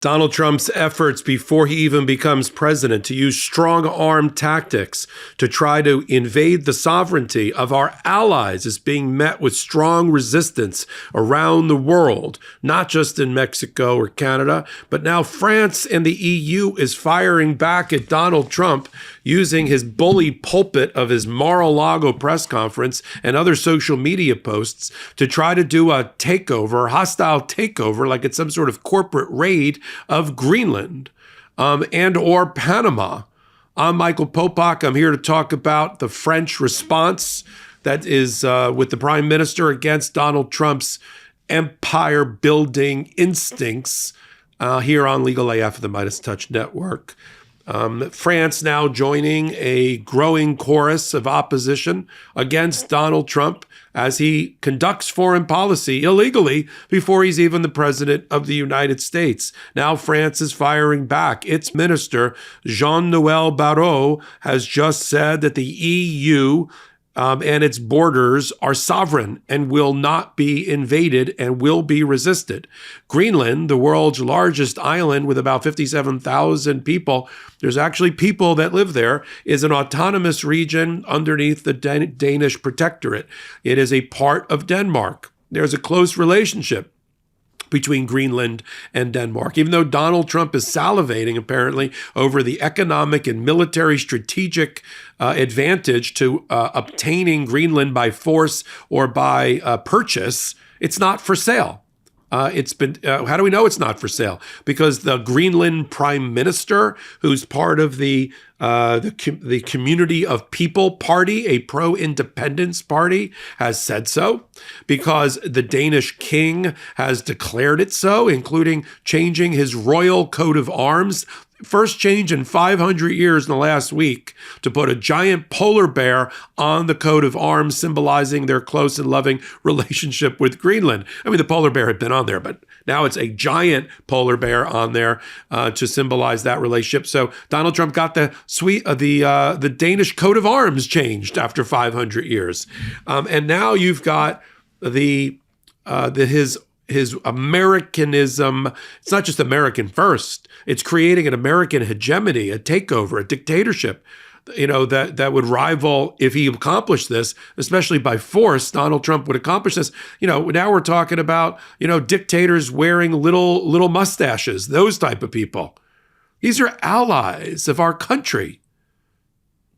Donald Trump's efforts before he even becomes president to use strong-arm tactics to try to invade the sovereignty of our allies is being met with strong resistance around the world, not just in Mexico or Canada, but now France and the EU is firing back at Donald Trump using his bully pulpit of his Mar-a-Lago press conference and other social media posts to try to do a takeover, hostile takeover, like it's some sort of corporate raid of Greenland and or Panama. I'm Michael Popok. I'm here to talk about the French response that is with the Prime Minister against Donald Trump's empire-building instincts here on Legal AF of the MeidasTouch Network. France now joining a growing chorus of opposition against Donald Trump as he conducts foreign policy illegally before he's even the president of the United States. Now France is firing back. Its minister, Jean-Noël Barrot, has just said that the EU and its borders are sovereign and will not be invaded and will be resisted. Greenland, the world's largest island with about 57,000 people, there's actually people that live there, is an autonomous region underneath the Danish protectorate. It is a part of Denmark. There's a close relationship between Greenland and Denmark, even though Donald Trump is salivating, apparently, over the economic and military strategic advantage to obtaining Greenland by force or by purchase. It's not for sale. It's been. How do we know it's not for sale? Because the Greenland Prime Minister, who's part of the Community of People Party, a pro-independence party, has said so. Because the Danish king has declared it so, including changing his royal coat of arms. First change in 500 years in the last week to put a giant polar bear on the coat of arms, symbolizing their close and loving relationship with Greenland. I mean, the polar bear had been on there, but now it's a giant polar bear on there to symbolize that relationship. So Donald Trump got the Danish coat of arms changed after 500 years, and now you've got his Americanism. It's not just American first. It's creating an American hegemony, a takeover, a dictatorship, that would rival, if he accomplished this, especially by force, Donald Trump would accomplish this. Now we're talking about, dictators wearing little mustaches, those type of people. These are allies of our country.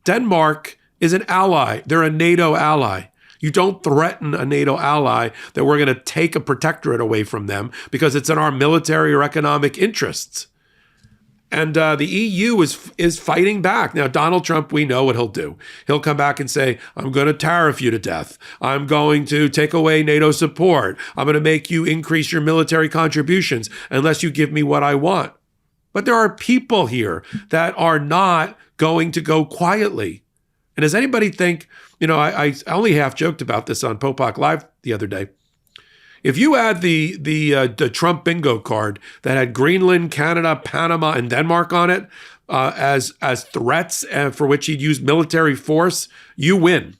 Denmark is an ally. They're a NATO ally. You don't threaten a NATO ally that we're going to take a protectorate away from them because it's in our military or economic interests. And the EU is fighting back. Now, Donald Trump, we know what he'll do. He'll come back and say, I'm going to tariff you to death. I'm going to take away NATO support. I'm going to make you increase your military contributions unless you give me what I want. But there are people here that are not going to go quietly. And does anybody think, I only half joked about this on Popok Live the other day. If you add the Trump bingo card that had Greenland, Canada, Panama, and Denmark on it as threats for which he'd use military force, you win.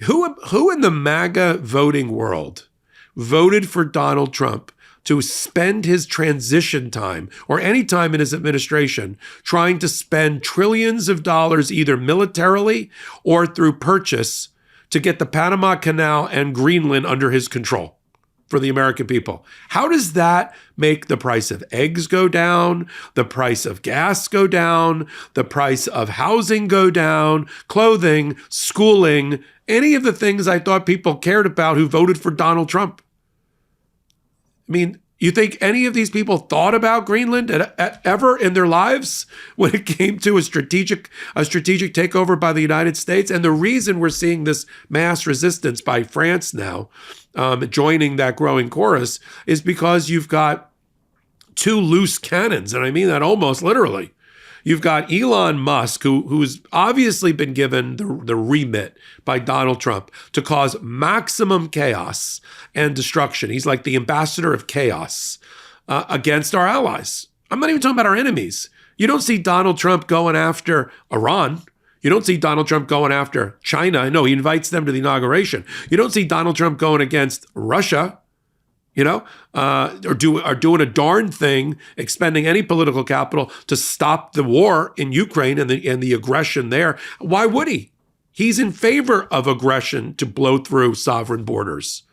Who in the MAGA voting world voted for Donald Trump to spend his transition time or any time in his administration trying to spend trillions of dollars either militarily or through purchase to get the Panama Canal and Greenland under his control for the American people? How does that make the price of eggs go down, the price of gas go down, the price of housing go down, clothing, schooling, any of the things I thought people cared about who voted for Donald Trump? I mean, you think any of these people thought about Greenland ever in their lives when it came to a strategic takeover by the United States? And the reason we're seeing this mass resistance by France now, joining that growing chorus, is because you've got two loose cannons, and I mean that almost literally. You've got Elon Musk, who's obviously been given the remit by Donald Trump to cause maximum chaos and destruction. He's like the ambassador of chaos against our allies. I'm not even talking about our enemies. You don't see Donald Trump going after Iran. You don't see Donald Trump going after China. No, he invites them to the inauguration. You don't see Donald Trump going against Russia. are doing a darn thing, expending any political capital to stop the war in Ukraine and the aggression there. Why would he? He's in favor of aggression to blow through sovereign borders.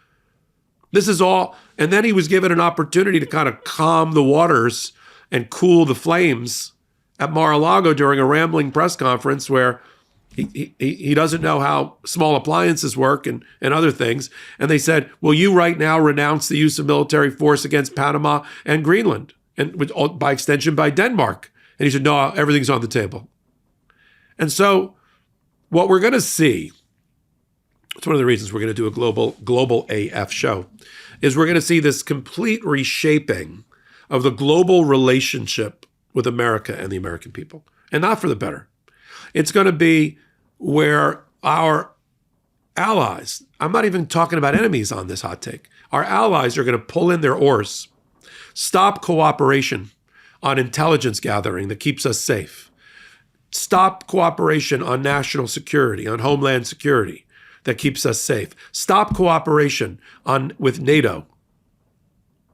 This is all, and then he was given an opportunity to kind of calm the waters and cool the flames at Mar-a-Lago during a rambling press conference where he doesn't know how small appliances work and other things. And they said, will you right now renounce the use of military force against Panama and Greenland, and by extension by Denmark? And he said, no, everything's on the table. And so what we're going to see, it's one of the reasons we're going to do a global AF show, is we're going to see this complete reshaping of the global relationship with America and the American people, and not for the better. It's going to be where our allies, I'm not even talking about enemies on this hot take, our allies are going to pull in their oars, stop cooperation on intelligence gathering that keeps us safe, stop cooperation on national security, on homeland security that keeps us safe, stop cooperation with NATO,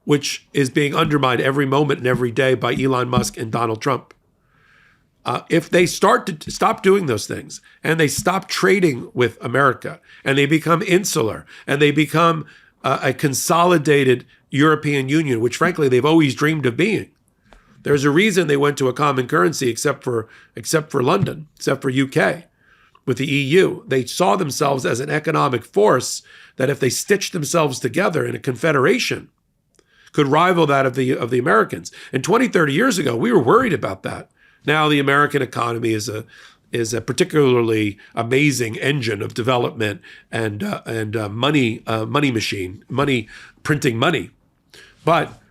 which is being undermined every moment and every day by Elon Musk and Donald Trump. If they start to stop doing those things and they stop trading with America and they become insular and they become a consolidated European Union, which frankly they've always dreamed of being. There's a reason they went to a common currency except for London, except for UK. With the EU, they saw themselves as an economic force that if they stitched themselves together in a confederation, could rival that of the Americans. And 20, 30 years ago, we were worried about that. Now the American economy is a particularly amazing engine of development and money machine, printing money. But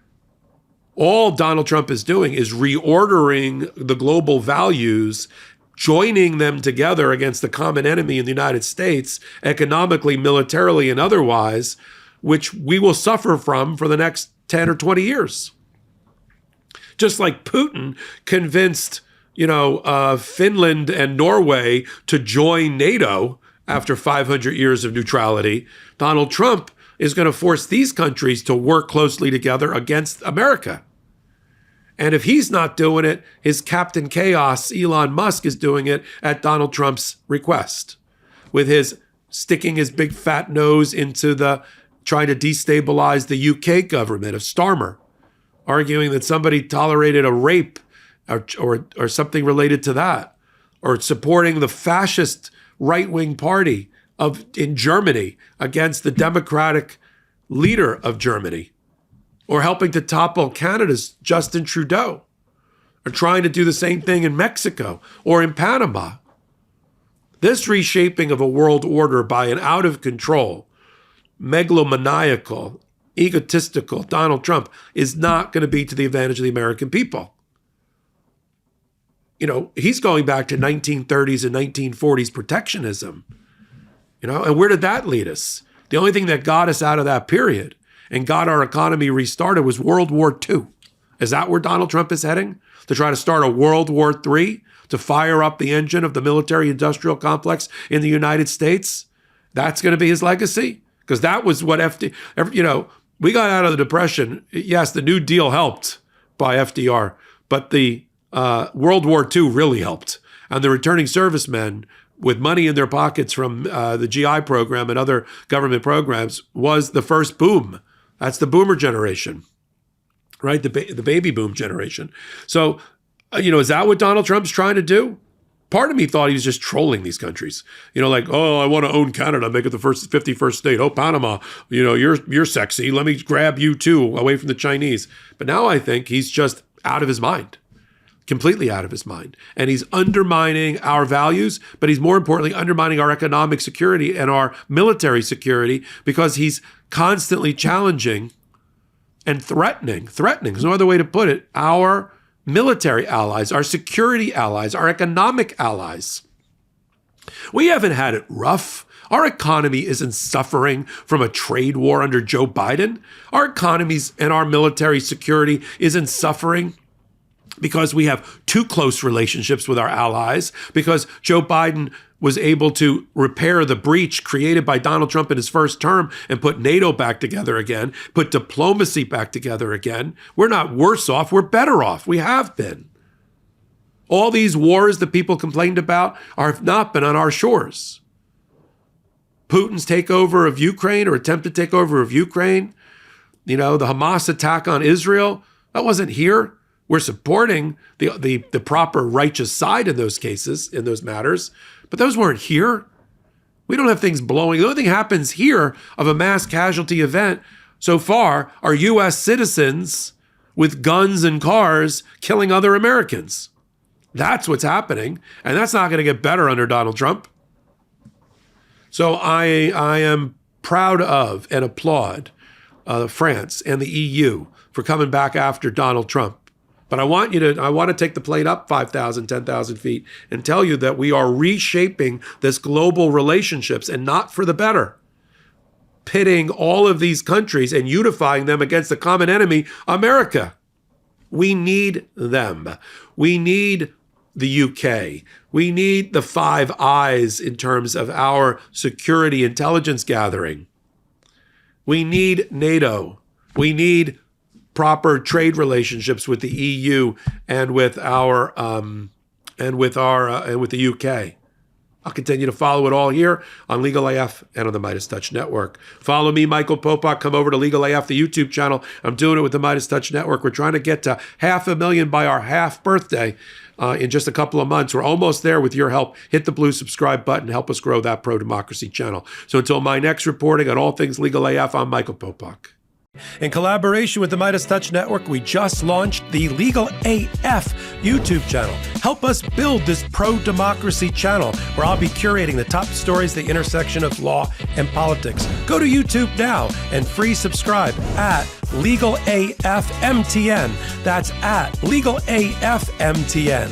all Donald Trump is doing is reordering the global values, joining them together against the common enemy in the United States, economically, militarily, and otherwise, which we will suffer from for the next 10 or 20 years. Just like Putin convinced, Finland and Norway to join NATO after 500 years of neutrality, Donald Trump is going to force these countries to work closely together against America. And if he's not doing it, his Captain Chaos, Elon Musk, is doing it at Donald Trump's request, with his sticking his big fat nose into trying to destabilize the UK government of Starmer, arguing that somebody tolerated a rape or something related to that, or supporting the fascist right-wing party in Germany against the democratic leader of Germany, or helping to topple Canada's Justin Trudeau, or trying to do the same thing in Mexico or in Panama. This reshaping of a world order by an out-of-control, megalomaniacal, egotistical Donald Trump is not going to be to the advantage of the American people. He's going back to 1930s and 1940s protectionism, and where did that lead us? The only thing that got us out of that period and got our economy restarted was World War II. Is that where Donald Trump is heading? To try to start a World War III, to fire up the engine of the military-industrial complex in the United States? That's going to be his legacy? Because that was what we got out of the Depression. Yes, the New Deal helped by FDR, but the World War II really helped. And the returning servicemen with money in their pockets from the GI program and other government programs was the first boom. That's the boomer generation, right? The baby boom generation. So, is that what Donald Trump's trying to do? Part of me thought he was just trolling these countries. I want to own Canada, make it the 51st state. Oh, Panama, you're sexy. Let me grab you too, away from the Chinese. But now I think he's just out of his mind. Completely out of his mind. And he's undermining our values, but he's more importantly undermining our economic security and our military security, because he's constantly challenging and threatening, there's no other way to put it, our military allies, our security allies, our economic allies. We haven't had it rough. Our economy isn't suffering from a trade war under Joe Biden. Our economies and our military security isn't suffering because we have too close relationships with our allies, because Joe Biden was able to repair the breach created by Donald Trump in his first term and put NATO back together again, put diplomacy back together again. We're not worse off, we're better off. We have been. All these wars that people complained about have not been on our shores. Putin's takeover of Ukraine, or attempted takeover of Ukraine, the Hamas attack on Israel, that wasn't here. We're supporting the proper righteous side in those cases, in those matters, but those weren't here. We don't have things blowing. The only thing happens here of a mass casualty event so far are U.S. citizens with guns and cars killing other Americans. That's what's happening, and that's not going to get better under Donald Trump. So I am proud of and applaud France and the EU for coming back after Donald Trump. But I want to take the plane up 5,000, 10,000 feet and tell you that we are reshaping this global relationships, and not for the better. Pitting all of these countries and unifying them against the common enemy, America. We need them. We need the UK. We need the Five Eyes in terms of our security intelligence gathering. We need NATO. We need proper trade relationships with the EU and with the UK. I'll continue to follow it all here on Legal AF and on the MeidasTouch Network. Follow me, Michael Popok. Come over to Legal AF, the YouTube channel. I'm doing it with the MeidasTouch Network. We're trying to get to 500,000 by our half birthday in just a couple of months. We're almost there with your help. Hit the blue subscribe button. Help us grow that pro-democracy channel. So until my next reporting on all things Legal AF, I'm Michael Popok. In collaboration with the MeidasTouch Network, we just launched the Legal AF YouTube channel. Help us build this pro-democracy channel where I'll be curating the top stories, the intersection of law and politics. Go to YouTube now and free subscribe at Legal AF MTN. That's at Legal AF MTN.